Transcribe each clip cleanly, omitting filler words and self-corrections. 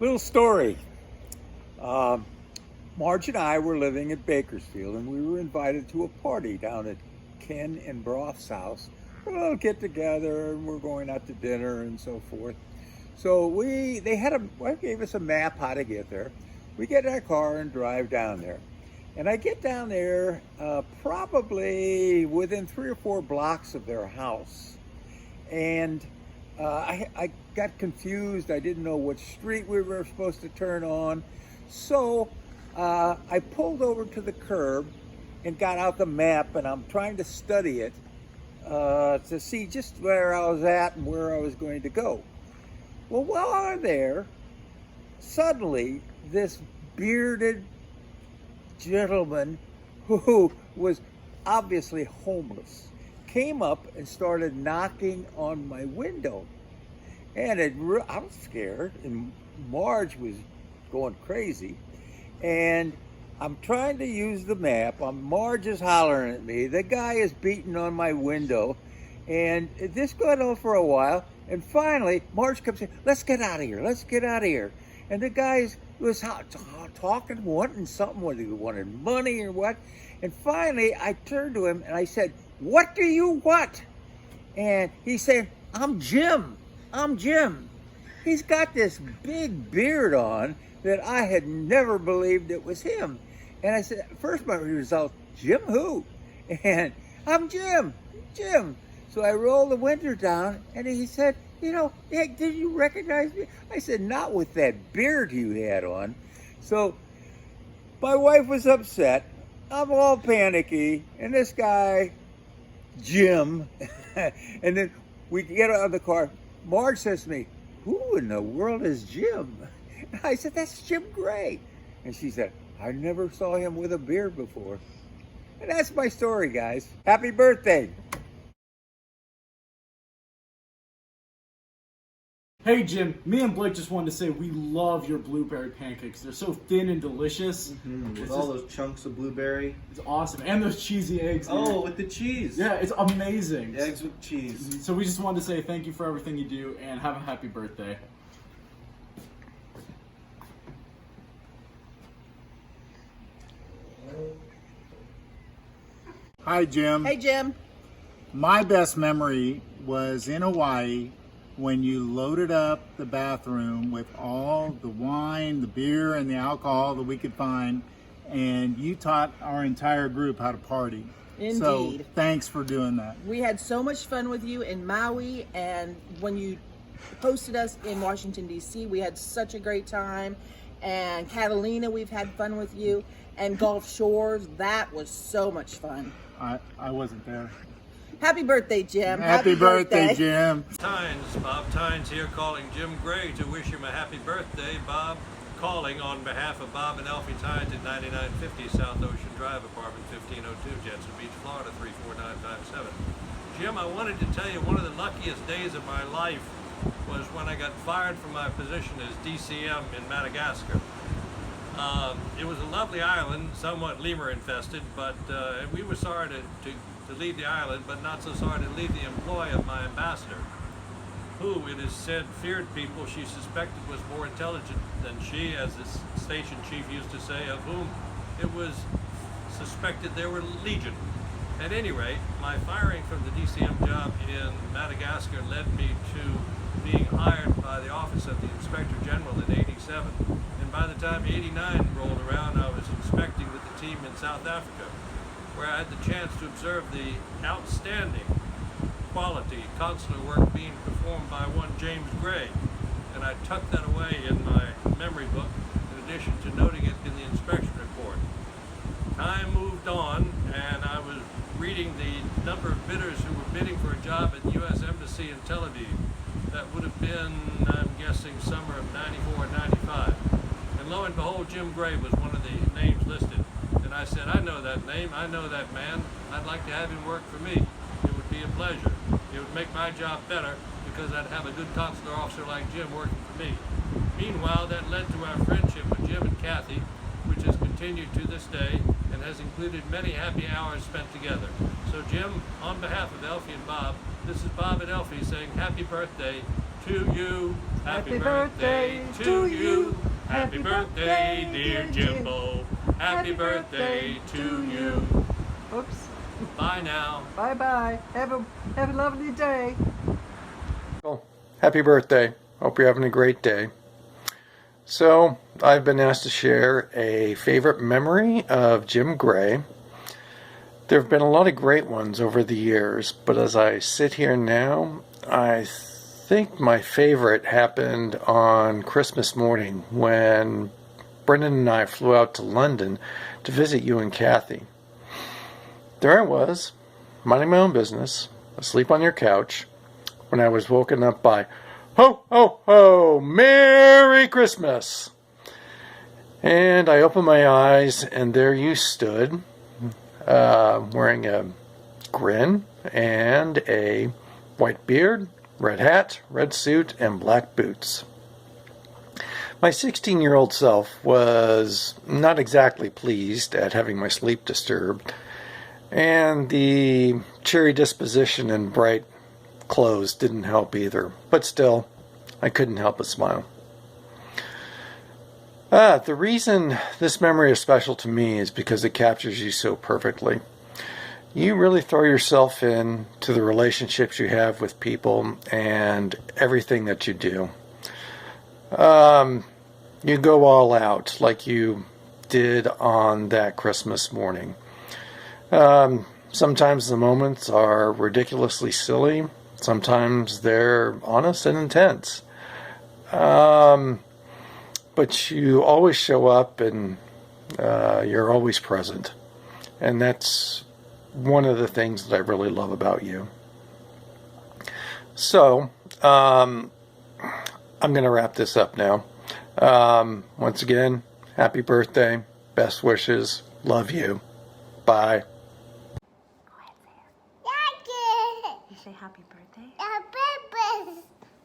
Little story. Um, Marge and I were living in Bakersfield, and we were invited to a party down at Ken and Broth's house. A little get together, and we're going out to dinner and so forth. So they gave us a map how to get there. We get in our car and drive down there. And I get down there probably within 3 or 4 blocks of their house. And I got confused. I didn't know which street we were supposed to turn on. So I pulled over to the curb and got out the map, and I'm trying to study it to see just where I was at and where I was going to go. Well, while I'm there, suddenly this bearded gentleman who was obviously homeless came up and started knocking on my window. And I was scared, and Marge was going crazy. And I'm trying to use the map. Marge is hollering at me. The guy is beating on my window. And this went on for a while. And finally, Marge comes in, let's get out of here. Let's get out of here. And the guy was talking, wanting something, whether he wanted money or what. And finally, I turned to him and I said, "What do you want?" And he said, "I'm Jim. I'm Jim." He's got this big beard on that I had never believed it was him. And I said, first my result, "Jim who?" And "I'm Jim, Jim." So I rolled the window down and he said, "Hey, did you recognize me?" I said, "Not with that beard you had on." So my wife was upset. I'm all panicky. And this guy, Jim, and then we get out of the car. Marge says to me, "Who in the world is Jim?" And I said, "That's Jim Gray." And she said, "I never saw him with a beard before." And that's my story, guys. Happy birthday. Hey Jim, me and Blake just wanted to say we love your blueberry pancakes. They're so thin and delicious. With all those chunks of blueberry. It's awesome. And those cheesy eggs. Oh, with the cheese. Yeah, it's amazing. Eggs with cheese. So we just wanted to say thank you for everything you do and have a happy birthday. Hi, Jim. Hey, Jim. My best memory was in Hawaii when you loaded up the bathroom with all the wine, the beer, and the alcohol that we could find, and you taught our entire group how to party. Indeed. So thanks for doing that. We had so much fun with you in Maui, and when you hosted us in Washington, D.C., we had such a great time. And Catalina, we've had fun with you. And Gulf Shores, that was so much fun. I wasn't there. Happy birthday, Jim. Happy birthday, Jim. Bob Tynes here calling Jim Gray to wish him a happy birthday. Bob calling on behalf of Bob and Elfie Tynes at 9950 South Ocean Drive, apartment 1502, Jensen Beach, Florida 34957. Jim, I wanted to tell you one of the luckiest days of my life was when I got fired from my position as DCM in Madagascar. It was a lovely island, somewhat lemur infested, but we were sorry to leave the island, but not so sorry to leave the employ of my ambassador, who, it is said, feared people she suspected was more intelligent than she, as the station chief used to say, of whom it was suspected there were legion. At any rate, my firing from the DCM job in Madagascar led me to being hired by the Office of the Inspector General in '87. And by the time '89 rolled around, I was inspecting with the team in South Africa, where I had the chance to observe the outstanding quality consular work being performed by one James Gray. And I tucked that away in my memory book, in addition to noting it in the inspection report. Time moved on, and I was reading the number of bidders who were bidding for a job at the U.S. Embassy in Tel Aviv. That would have been, I'm guessing, summer of '94 or '95. And lo and behold, Jim Gray was one of the names listed. And I said, "I know that name, I know that man. I'd like to have him work for me. It would be a pleasure. It would make my job better because I'd have a good consular officer like Jim working for me." Meanwhile, that led to our friendship with Jim and Kathy, which has continued to this day and has included many happy hours spent together. So Jim, on behalf of Elfie and Bob, this is Bob and Elfie saying happy birthday to you. Happy birthday to you. Happy birthday, dear Jimbo. Happy birthday to you. Oops. Bye now. Bye-bye. Have a lovely day. Well, happy birthday. Hope you're having a great day. So, I've been asked to share a favorite memory of Jim Gray. There have been a lot of great ones over the years, but as I sit here now, I think my favorite happened on Christmas morning when Brendan and I flew out to London to visit you and Kathy. There I was, minding my own business, asleep on your couch, when I was woken up by, "Ho, ho, ho, Merry Christmas!" And I opened my eyes, and there you stood, wearing a grin and a white beard, red hat, red suit, and black boots. My 16-year-old self was not exactly pleased at having my sleep disturbed, and the cheery disposition and bright clothes didn't help either, but still, I couldn't help but smile. The reason this memory is special to me is because it captures you so perfectly. You really throw yourself into the relationships you have with people and everything that you do. You go all out like you did on that Christmas morning. Sometimes the moments are ridiculously silly. Sometimes they're honest and intense. But you always show up and you're always present. And that's one of the things that I really love about you. So, I'm going to wrap this up now. Once again, happy birthday. Best wishes. Love you. Bye. You say happy birthday?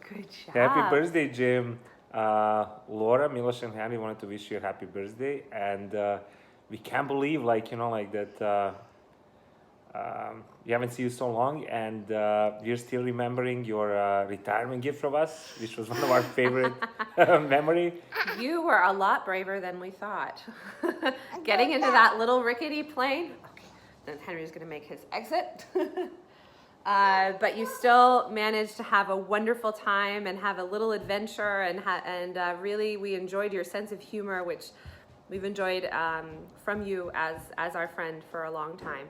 Good job. Happy birthday, Jim. Laura, Milos, and Hanny wanted to wish you a happy birthday, and we can't believe, that we haven't seen you so long, and we're still remembering your retirement gift from us, which was one of our favorite memory. You were a lot braver than we thought. Getting into that little rickety plane. Okay, then Henry's gonna make his exit. But you still managed to have a wonderful time and have a little adventure, and really we enjoyed your sense of humor, which we've enjoyed from you as our friend for a long time.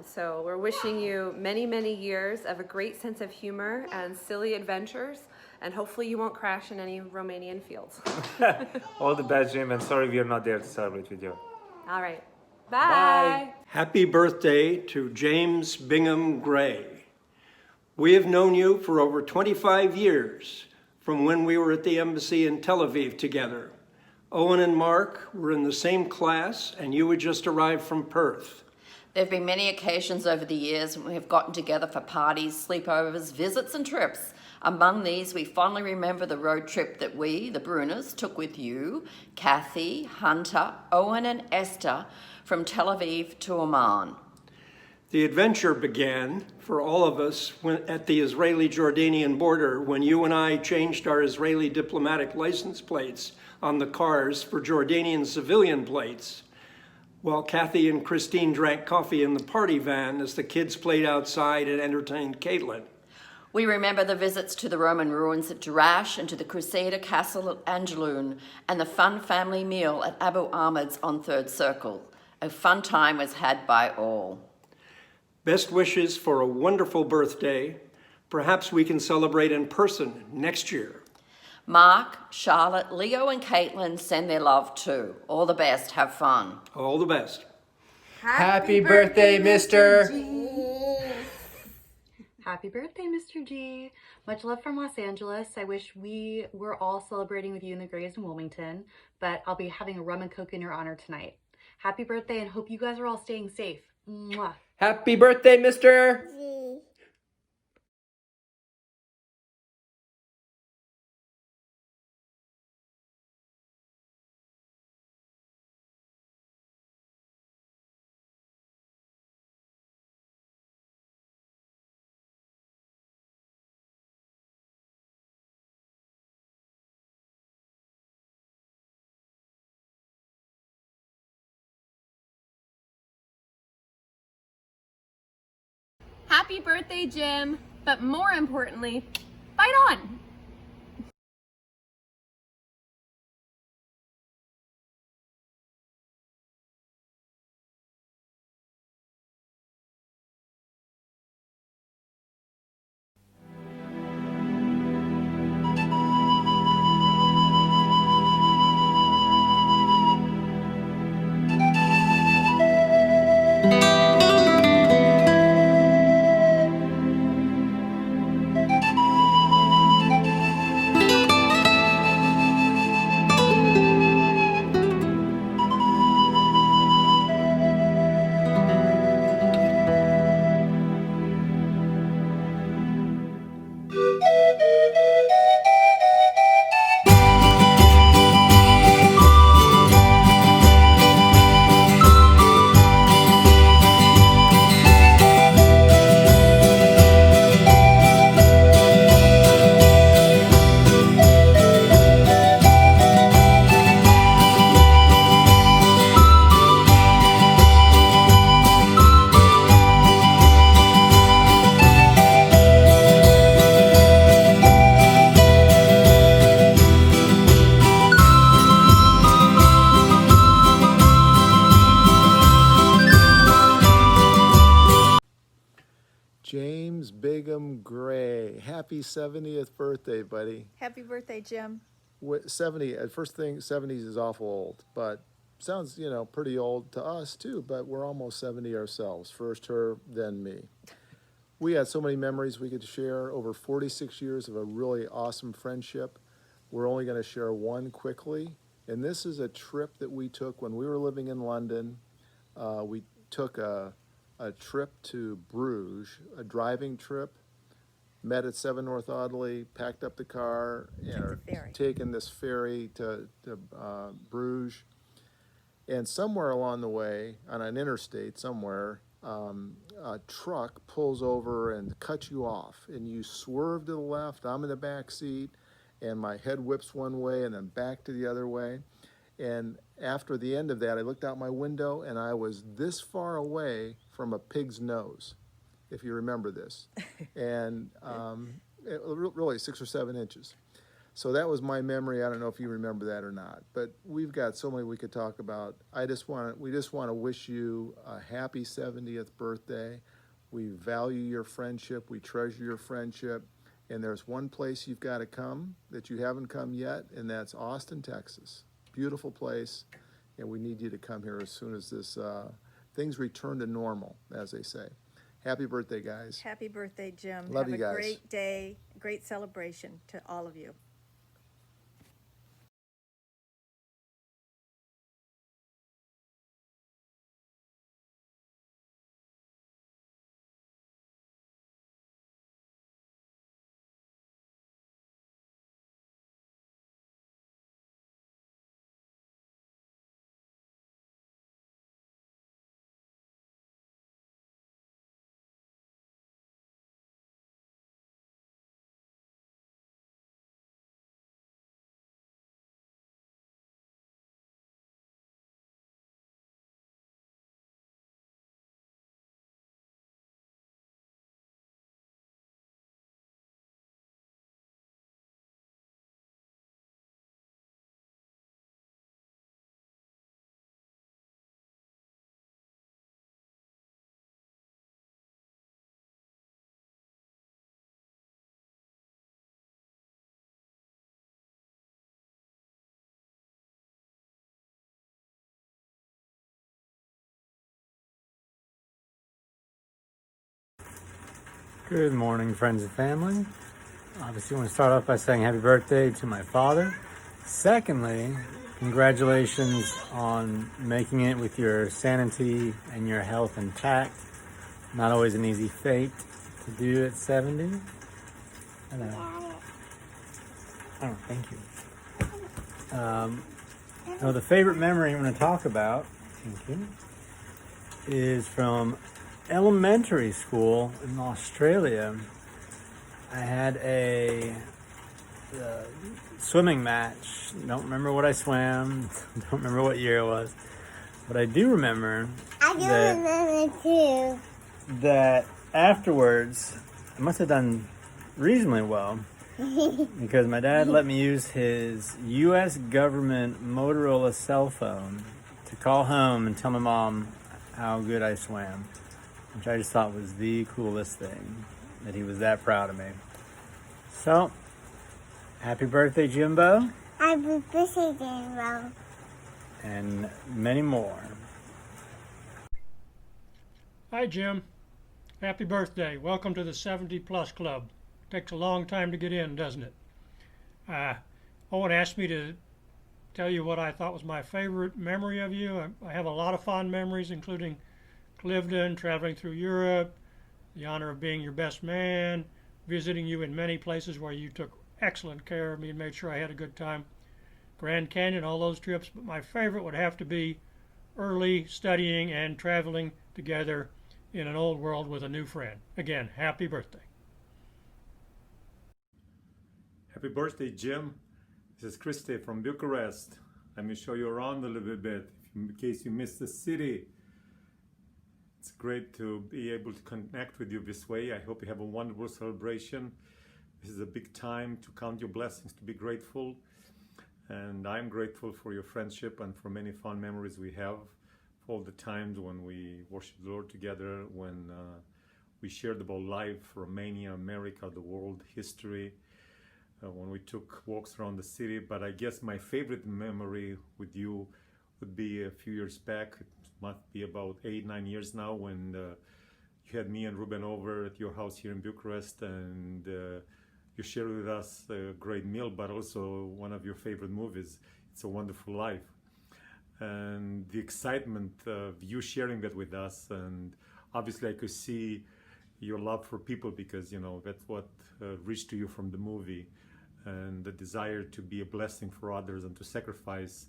So we're wishing you many, many years of a great sense of humor and silly adventures, and hopefully you won't crash in any Romanian fields. All the best, Jim, and sorry we are not there to celebrate with you. All right. Bye. Happy birthday to James Bingham Gray. We have known you for over 25 years, from when we were at the embassy in Tel Aviv together. Owen and Mark were in the same class, and you had just arrived from Perth. There have been many occasions over the years when we have gotten together for parties, sleepovers, visits and trips. Among these, we fondly remember the road trip that we, the Bruners, took with you, Kathy, Hunter, Owen and Esther from Tel Aviv to Oman. The adventure began for all of us at the Israeli-Jordanian border when you and I changed our Israeli diplomatic license plates on the cars for Jordanian civilian plates, while Kathy and Christine drank coffee in the party van as the kids played outside and entertained Caitlin. We remember the visits to the Roman ruins at Jerash and to the Crusader Castle at Angeloun and the fun family meal at Abu Ahmed's on Third Circle. A fun time was had by all. Best wishes for a wonderful birthday. Perhaps we can celebrate in person next year. Mark, Charlotte, Leo and Caitlin send their love too. All the best. Have fun. All the best. Happy birthday, Mr. Happy birthday, Mr. G. Much love from Los Angeles. I wish we were all celebrating with you in the Grays in Wilmington, but I'll be having a rum and coke in your honor tonight. Happy birthday and hope you guys are all staying safe. Mwah. Happy birthday, Mr. Happy birthday, Jim. But more importantly, fight on. James Bigham Gray, happy 70th birthday, buddy. Happy birthday, Jim. 70, at first thing, 70s is awful old, but sounds, you know, pretty old to us too, but we're almost 70 ourselves. First her, then me. We had so many memories we could share, over 46 years of a really awesome friendship. We're only going to share one quickly, and this is a trip that we took when we were living in London. We took a trip to Bruges, a driving trip, met at 7 North Audley, packed up the car, and are taking this ferry to Bruges. And somewhere along the way, on an interstate somewhere, a truck pulls over and cuts you off, and you swerve to the left. I'm in the back seat, and my head whips one way and then back to the other way. And after the end of that, I looked out my window, and I was this far away from a pig's nose, if you remember this, and really 6 or 7 inches. So that was my memory. I don't know if you remember that or not, but we've got so many we could talk about. We just want to wish you a happy 70th birthday. We value your friendship. We treasure your friendship. And there's one place you've got to come that you haven't come yet, and that's Austin, Texas. Beautiful place, and we need you to come here as soon as this things return to normal, as they say. Happy birthday, guys. Happy birthday, Jim. Love you Have guys. a great day, great celebration to all of you. Good morning, friends and family. Obviously, I want to start off by saying happy birthday to my father. Secondly, congratulations on making it with your sanity and your health intact. Not always an easy fate to do at 70. Hello. Oh, thank you. Now, the favorite memory I'm going to talk about, thank you, is from elementary school in Australia. I had a swimming match. Don't remember what I swam. Don't remember what year it was. But I do remember that afterwards, I must have done reasonably well because my dad let me use his U.S. government Motorola cell phone to call home and tell my mom how good I swam, which I just thought was the coolest thing, that he was that proud of me. So, happy birthday, Jimbo. Happy birthday, Jimbo. And many more. Hi, Jim. Happy birthday. Welcome to the 70 Plus Club. Takes a long time to get in, doesn't it? Owen asked me to tell you what I thought was my favorite memory of you. I have a lot of fond memories, including Clifton, traveling through Europe, the honor of being your best man, visiting you in many places where you took excellent care of me and made sure I had a good time. Grand Canyon, all those trips, but my favorite would have to be early studying and traveling together in an old world with a new friend. Again, happy birthday. Happy birthday, Jim. This is Christy from Bucharest. Let me show you around a little bit in case you missed the city. It's great to be able to connect with you this way. I hope you have a wonderful celebration. This is a big time to count your blessings, to be grateful. And I'm grateful for your friendship and for many fond memories we have. For all the times when we worshiped the Lord together, when we shared about life, Romania, America, the world, history, when we took walks around the city. But I guess my favorite memory with you would be a few years back. It must be about 8-9 years now, when you had me and Ruben over at your house here in Bucharest, and you shared with us a great meal, but also one of your favorite movies, It's a Wonderful Life. And the excitement of you sharing that with us, and obviously I could see your love for people, because that's what reached to you from the movie, and the desire to be a blessing for others and to sacrifice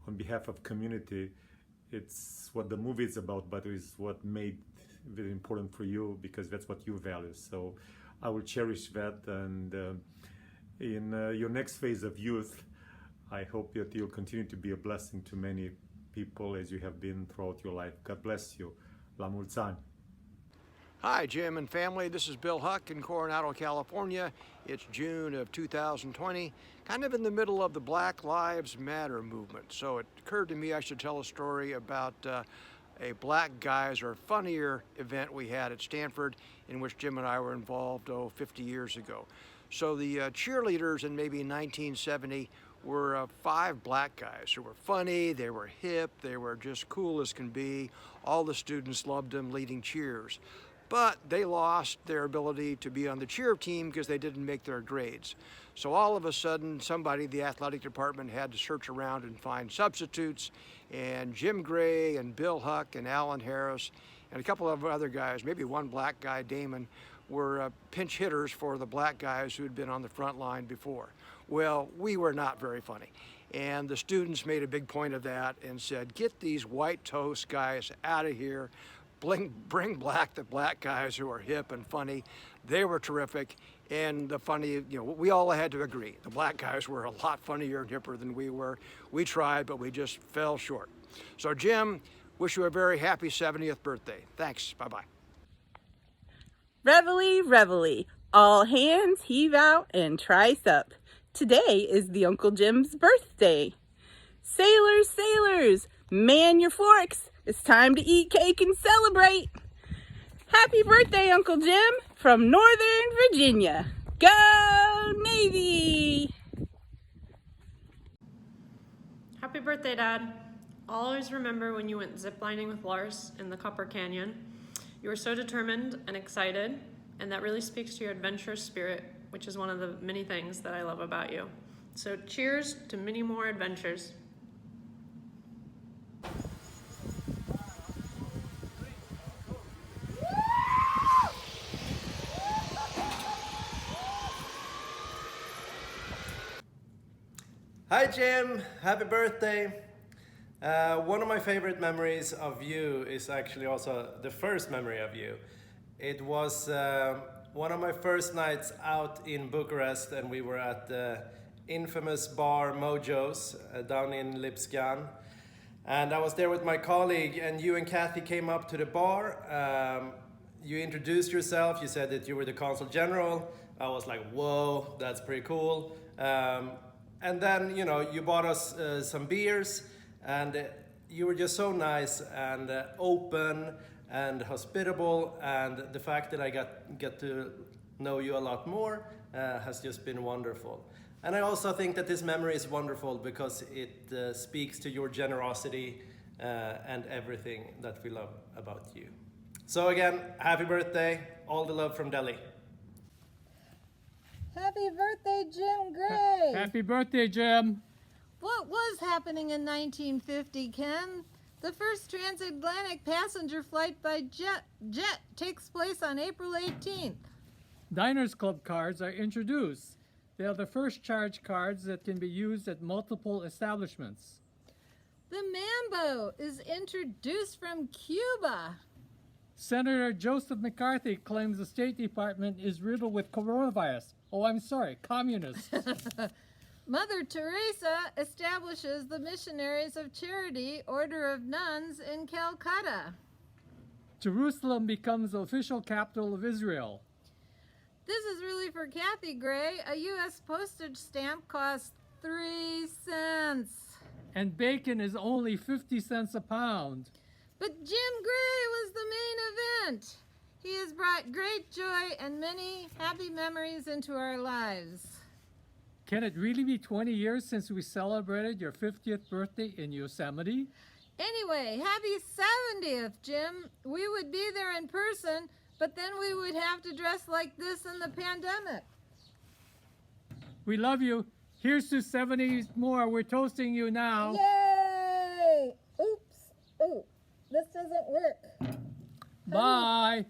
on behalf of community. It's what the movie is about, but it's what made it very important for you, because that's what you value. So I will cherish that, and in your next phase of youth, I hope that you'll continue to be a blessing to many people as you have been throughout your life. God bless you. La mulți ani. Hi, Jim and family. This is Bill Huck in Coronado, California. It's June of 2020, kind of in the middle of the Black Lives Matter movement. So it occurred to me I should tell a story about a Black Guys Are Funnier event we had at Stanford, in which Jim and I were involved, 50 years ago. So the cheerleaders in maybe 1970 were 5 black guys who were funny, they were hip, they were just cool as can be. All the students loved them, leading cheers. But they lost their ability to be on the cheer team because they didn't make their grades. So all of a sudden, somebody, the athletic department, had to search around and find substitutes. And Jim Gray and Bill Huck and Alan Harris and a couple of other guys, maybe one black guy, Damon, were pinch hitters for the black guys who had been on the front line before. Well, we were not very funny. And the students made a big point of that and said, get these white toast guys out of here. Bring back the black guys who are hip and funny. They were terrific. And the funny, we all had to agree. The black guys were a lot funnier and hipper than we were. We tried, but we just fell short. So Jim, wish you a very happy 70th birthday. Thanks, bye-bye. Reveille, reveille. All hands heave out and trice up. Today is the Uncle Jim's birthday. Sailors, sailors, man your forks. It's time to eat cake and celebrate. Happy birthday, Uncle Jim, from Northern Virginia. Go Navy! Happy birthday, Dad. I'll always remember when you went ziplining with Lars in the Copper Canyon. You were so determined and excited, and that really speaks to your adventurous spirit, which is one of the many things that I love about you. So cheers to many more adventures. Hi Jim, happy birthday. One of my favorite memories of you is actually also the first memory of you. It was one of my first nights out in Bucharest, and we were at the infamous bar Mojo's down in Lipscan. And I was there with my colleague, and you and Kathy came up to the bar. you introduced yourself. You said that you were the consul general. I was like, whoa, that's pretty cool. And then, you know, you bought us some beers, and you were just so nice and open and hospitable. And the fact that I get to know you a lot more has just been wonderful. And I also think that this memory is wonderful because it speaks to your generosity and everything that we love about you. So again, happy birthday, all the love from Delhi. Happy birthday, Jim Gray! Happy birthday, Jim. What was happening in 1950, Ken? The first transatlantic passenger flight by jet takes place on April 18th. Diners Club cards are introduced. They are the first charge cards that can be used at multiple establishments. The Mambo is introduced from Cuba. Senator Joseph McCarthy claims the State Department is riddled with coronavirus. Oh, I'm sorry, communists. Mother Teresa establishes the Missionaries of Charity Order of Nuns in Calcutta. Jerusalem becomes the official capital of Israel. This is really for Kathy Gray. A U.S. postage stamp costs 3 cents. And bacon is only 50 cents a pound. But Jim Gray was the main event. He has brought great joy and many happy memories into our lives. Can it really be 20 years since we celebrated your 50th birthday in Yosemite? Anyway, happy 70th, Jim. We would be there in person, but then we would have to dress like this in the pandemic. We love you. Here's to 70 more. We're toasting you now. Yay! Oops. Oh, this doesn't work. Bye.